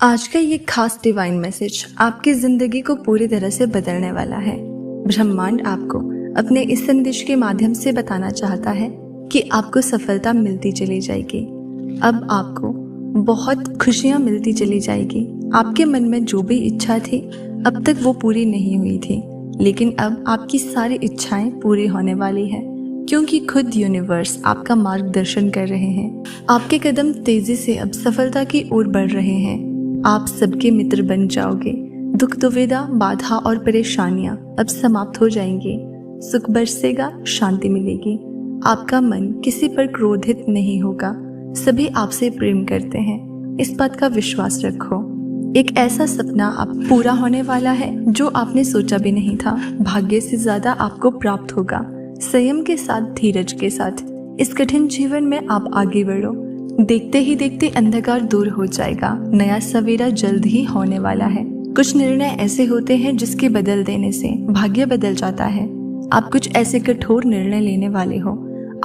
आज का ये खास डिवाइन मैसेज आपकी जिंदगी को पूरी तरह से बदलने वाला है। ब्रह्मांड आपको अपने इस संदेश के माध्यम से बताना चाहता है कि आपको सफलता मिलती चली जाएगी। अब आपको बहुत खुशियां मिलती चली जाएगी। आपके मन में जो भी इच्छा थी अब तक वो पूरी नहीं हुई थी, लेकिन अब आपकी सारी इच्छाएं पूरी होने वाली है, क्योंकि खुद यूनिवर्स आपका मार्गदर्शन कर रहे हैं। आपके कदम तेजी से अब सफलता की ओर बढ़ रहे हैं। आप सबके मित्र बन जाओगे। दुख दुविधा, बाधा और परेशानियां अब समाप्त हो जाएंगी। सुख बरसेगा, शांति मिलेगी। आपका मन किसी पर क्रोधित नहीं होगा। सभी आपसे प्रेम करते हैं, इस बात का विश्वास रखो। एक ऐसा सपना आप पूरा होने वाला है जो आपने सोचा भी नहीं था। भाग्य से ज्यादा आपको प्राप्त होगा। संयम के साथ, धीरज के साथ इस कठिन जीवन में आप आगे बढ़ो। देखते ही देखते अंधकार दूर हो जाएगा। नया सवेरा जल्द ही होने वाला है। कुछ निर्णय ऐसे होते हैं जिसके बदल देने से भाग्य बदल जाता है। आप कुछ ऐसे कठोर निर्णय लेने वाले हो।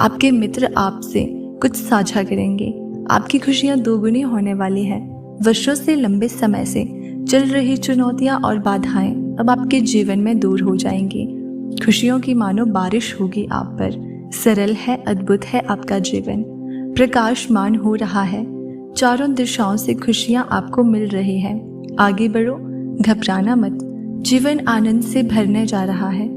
आपके मित्र आपसे कुछ साझा करेंगे। आपकी खुशियां दोगुनी होने वाली है। वर्षों से, लंबे समय से चल रही चुनौतियां और बाधाएं अब आपके जीवन में दूर हो जाएंगी। खुशियों की मानो बारिश होगी आप पर। सरल है, अद्भुत है आपका जीवन। प्रकाशमान हो रहा है। चारों दिशाओं से खुशियां आपको मिल रही हैं। आगे बढ़ो, घबराना मत। जीवन आनंद से भरने जा रहा है।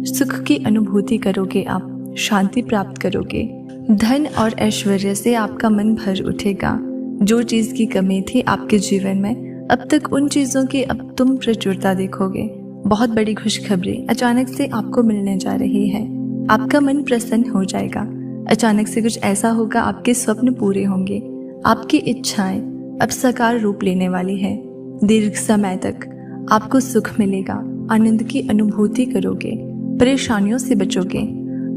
सुख की अनुभूति करोगे आप, शांति प्राप्त करोगे। धन और ऐश्वर्य से आपका मन भर उठेगा। जो चीज की कमी थी आपके जीवन में अब तक, उन चीजों की अब तुम प्रचुरता देखोगे। बहुत बड़ी खुशखबरी अचानक से आपको मिलने जा रही है। आपका मन प्रसन्न हो जाएगा। अचानक से कुछ ऐसा होगा, आपके स्वप्न पूरे होंगे। आपकी इच्छाएं अब साकार रूप लेने वाली है। दीर्घ समय तक आपको सुख मिलेगा। आनंद की अनुभूति करोगे। परेशानियों से बचोगे।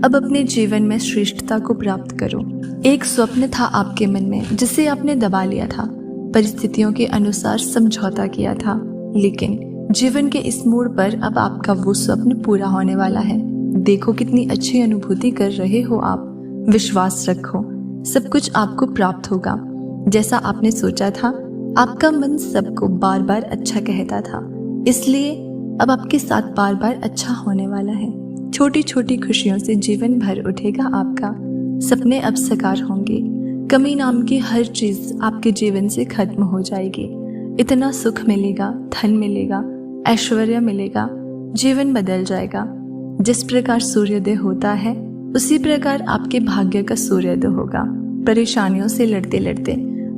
अब अपने जीवन में श्रेष्ठता को प्राप्त करो। एक स्वप्न था आपके मन में जिसे आपने दबा लिया था। परिस्थितियों के अनुसार समझौता किया था, लेकिन जीवन के इस मोड़ पर अब आपका वो स्वप्न पूरा होने वाला है। देखो कितनी अच्छी अनुभूति कर रहे हो आप। विश्वास रखो, सब कुछ आपको प्राप्त होगा जैसा आपने सोचा था। आपका मन सबको बार बार अच्छा कहता था, इसलिए अब आपके साथ बार बार अच्छा होने वाला है। छोटी छोटी खुशियों से जीवन भर उठेगा आपका। सपने अब साकार होंगे। कमी नाम की हर चीज आपके जीवन से खत्म हो जाएगी। इतना सुख मिलेगा, धन मिलेगा, ऐश्वर्य मिलेगा। जीवन बदल जाएगा। जिस प्रकार सूर्योदय होता है उसी प्रकार आपके भाग्य का सूर्योदय होगा। परेशानियों से लड़ते लड़ते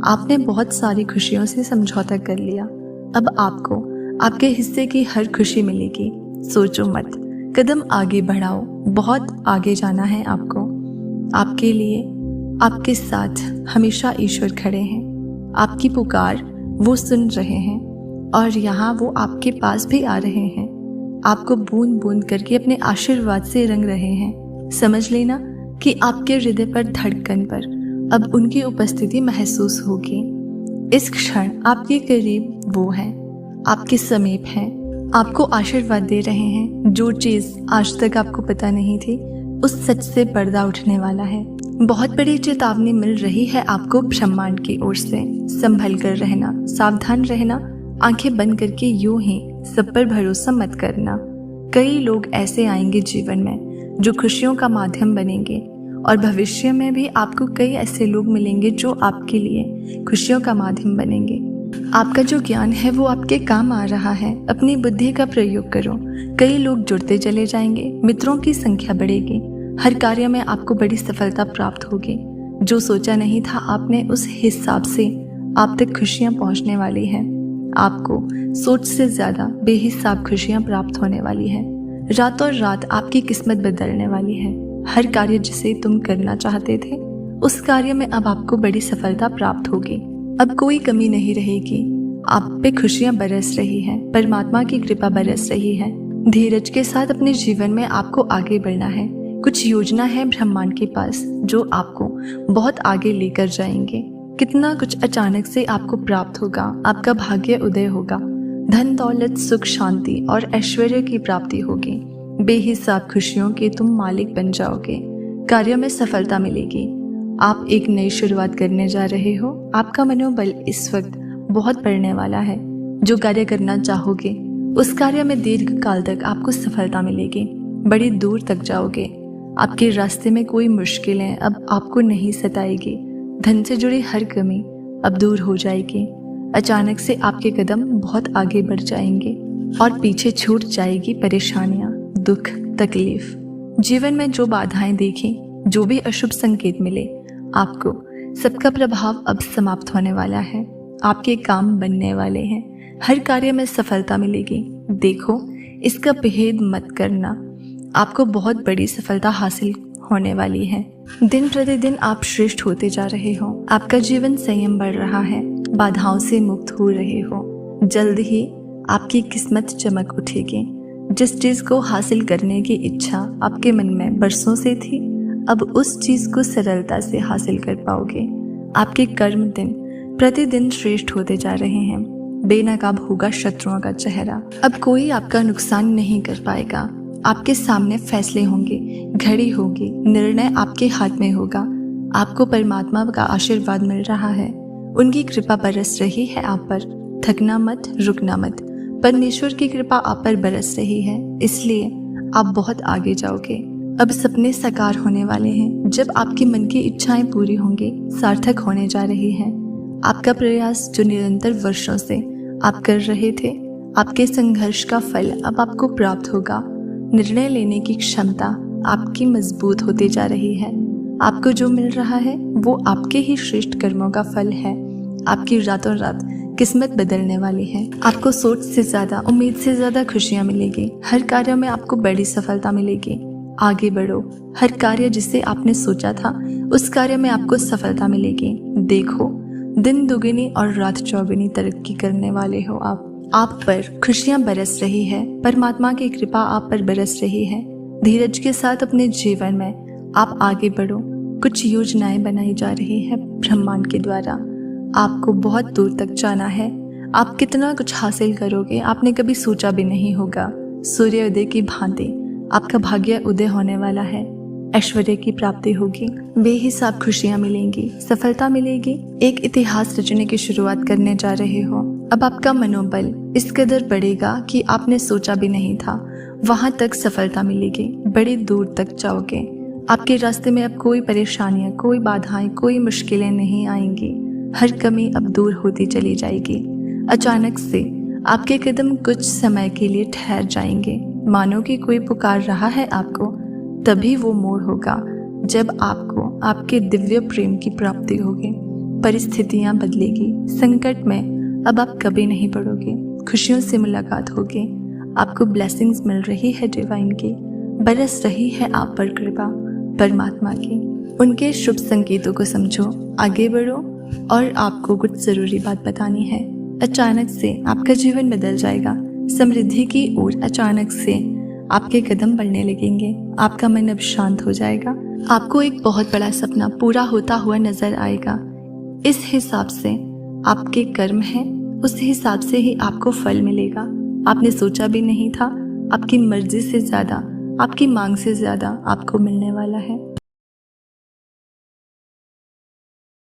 आपने बहुत सारी खुशियों से समझौता कर लिया। अब आपको आपके हिस्से की हर खुशी मिलेगी। सोचो मत, कदम आगे बढ़ाओ। बहुत आगे जाना है आपको। आपके लिए, आपके साथ हमेशा ईश्वर खड़े हैं। आपकी पुकार वो सुन रहे हैं और यहाँ वो आपके पास भी आ रहे हैं। आपको बूंद बूंद करके अपने आशीर्वाद से रंग रहे हैं। समझ लेना कि आपके हृदय पर, धड़कन पर अब उनकी उपस्थिति महसूस होगी। इस क्षण आपके करीब वो हैं, आपके समीप हैं, आपको आशीर्वाद दे रहे हैं। जो चीज आज तक आपको पता नहीं थी, उस सच से पर्दा उठने वाला है। बहुत बड़ी चेतावनी मिल रही है आपको ब्रह्मांड की ओर से। संभल कर रहना, सावधान रहना। आंखें बंद करके यूं ही सब पर भरोसा मत करना। कई लोग ऐसे आएंगे जीवन में जो खुशियों का माध्यम बनेंगे, और भविष्य में भी आपको कई ऐसे लोग मिलेंगे जो आपके लिए खुशियों का माध्यम बनेंगे। आपका जो ज्ञान है वो आपके काम आ रहा है। अपनी बुद्धि का प्रयोग करो। कई लोग जुड़ते चले जाएंगे। मित्रों की संख्या बढ़ेगी। हर कार्य में आपको बड़ी सफलता प्राप्त होगी। जो सोचा नहीं था आपने, उस हिसाब से आप तक खुशियां पहुंचने वाली है। आपको सोच से ज्यादा बेहिसाब खुशियां प्राप्त होने वाली है। रातों रात आपकी किस्मत बदलने वाली है। हर कार्य जिसे तुम करना चाहते थे, उस कार्य में अब आपको बड़ी सफलता प्राप्त होगी। अब कोई कमी नहीं रहेगी। आप पे खुशियां बरस रही हैं। परमात्मा की कृपा बरस रही है। धीरज के साथ अपने जीवन में आपको आगे बढ़ना है। कुछ योजना है ब्रह्मांड के पास जो आपको बहुत आगे लेकर जाएंगे। कितना कुछ अचानक से आपको प्राप्त होगा। आपका भाग्य उदय होगा। धन, दौलत, सुख, शांति और ऐश्वर्य की प्राप्ति होगी। बेहिसाब खुशियों के तुम मालिक बन जाओगे। कार्य में सफलता मिलेगी। आप एक नई शुरुआत करने जा रहे हो। आपका मनोबल इस वक्त बहुत बढ़ने वाला है। जो कार्य करना चाहोगे उस कार्य में दीर्घ काल तक आपको सफलता मिलेगी। बड़ी दूर तक जाओगे। आपके रास्ते में कोई मुश्किलें अब आपको नहीं सताएगी। धन से जुड़ी हर कमी अब दूर हो जाएगी। अचानक से आपके कदम बहुत आगे बढ़ जाएंगे और पीछे छूट जाएगी परेशानियां, दुख, तकलीफ। जीवन में जो बाधाएं देखी, जो भी अशुभ संकेत मिले आपको, सबका प्रभाव अब समाप्त होने वाला है। आपके काम बनने वाले हैं। हर कार्य में सफलता मिलेगी। देखो, इसका भेद मत करना। आपको बहुत बड़ी सफलता हासिल होने वाली है। दिन प्रतिदिन आप श्रेष्ठ होते जा रहे हो। आपका जीवन संयम बढ़ रहा है। बाधाओं से मुक्त हो रहे हो। जल्द ही आपकी किस्मत चमक उठेगी। जिस चीज को हासिल करने की इच्छा आपके मन में बरसों से थी, अब उस चीज को सरलता से हासिल कर पाओगे। आपके कर्म दिन प्रतिदिन श्रेष्ठ होते जा रहे हैं। बेनकाब होगा शत्रुओं का चेहरा। अब कोई आपका नुकसान नहीं कर पाएगा। आपके सामने फैसले होंगे, घड़ी होगी, निर्णय आपके हाथ में होगा। आपको परमात्मा का आशीर्वाद मिल रहा है। उनकी कृपा बरस रही है आप पर। थकना मत, रुकना मत। परमेश्वर की कृपा आप पर बरस रही है, इसलिए आप बहुत आगे जाओगे। अब सपने साकार होने वाले हैं। जब आपके मन की इच्छाएं पूरी होंगी, सार्थक होने जा रही है। आपका प्रयास जो निरंतर वर्षों से आप कर रहे थे, आपके संघर्ष का फल अब आपको प्राप्त होगा। निर्णय लेने की क्षमता आपकी मजबूत होती जा रही है। आपको जो मिल रहा है वो आपके ही श्रेष्ठ कर्मों का फल है। आपकी रातों रात किस्मत बदलने वाली है। आपको सोच से ज्यादा, उम्मीद से ज्यादा खुशियां मिलेगी। हर कार्य में आपको बड़ी सफलता मिलेगी। आगे बढ़ो। हर कार्य जिसे आपने सोचा था, उस कार्य में आपको सफलता मिलेगी। देखो, दिन दुगनी और रात चौगुनी तरक्की करने वाले हो आप पर खुशियां बरस रही है। परमात्मा की कृपा आप पर बरस रही है। धीरज के साथ अपने जीवन में आप आगे बढ़ो। कुछ योजनाएं बनाई जा रही है ब्रह्मांड के द्वारा। आपको बहुत दूर तक जाना है। आप कितना कुछ हासिल करोगे आपने कभी सोचा भी नहीं होगा। सूर्योदय की भांति आपका भाग्य उदय होने वाला है। ऐश्वर्य की प्राप्ति होगी। बेहिसाब खुशियां मिलेंगी, सफलता मिलेगी। एक इतिहास रचने की शुरुआत करने जा रहे हो। अब आपका मनोबल इस कदर बढ़ेगा कि आपने सोचा भी नहीं था। वहां तक सफलता मिलेगी। बड़ी दूर तक जाओगे। आपके रास्ते में अब कोई परेशानियां, कोई बाधाएं, कोई मुश्किलें नहीं आएंगी। हर कमी अब दूर होती चली जाएगी। अचानक से आपके कदम कुछ समय के लिए ठहर जाएंगे। मानो कि कोई पुकार रहा है आपको। तभी वो मोड़ होगा जब आपको आपके दिव्य प्रेम की प्राप्ति होगी। परिस्थितियां बदलेगी। संकट में अब आप कभी नहीं पड़ोगे। खुशियों से मुलाकात होगी। आपको ब्लेसिंग्स मिल रही है डिवाइन की। बरस रही है आप पर कृपा परमात्मा की। उनके शुभ संकेतों को समझो, आगे बढ़ो। और आपको कुछ जरूरी बात बतानी है। अचानक से आपका जीवन बदल जाएगा। समृद्धि की ओर अचानक से आपके कदम बढ़ने लगेंगे। आपका मन अब शांत हो जाएगा। आपको एक बहुत बड़ा सपना पूरा होता हुआ नजर आएगा। इस हिसाब से आपके कर्म हैं, उस हिसाब से ही आपको फल मिलेगा। आपने सोचा भी नहीं था। आपकी मर्जी से ज्यादा, आपकी मांग से ज्यादा आपको मिलने वाला है।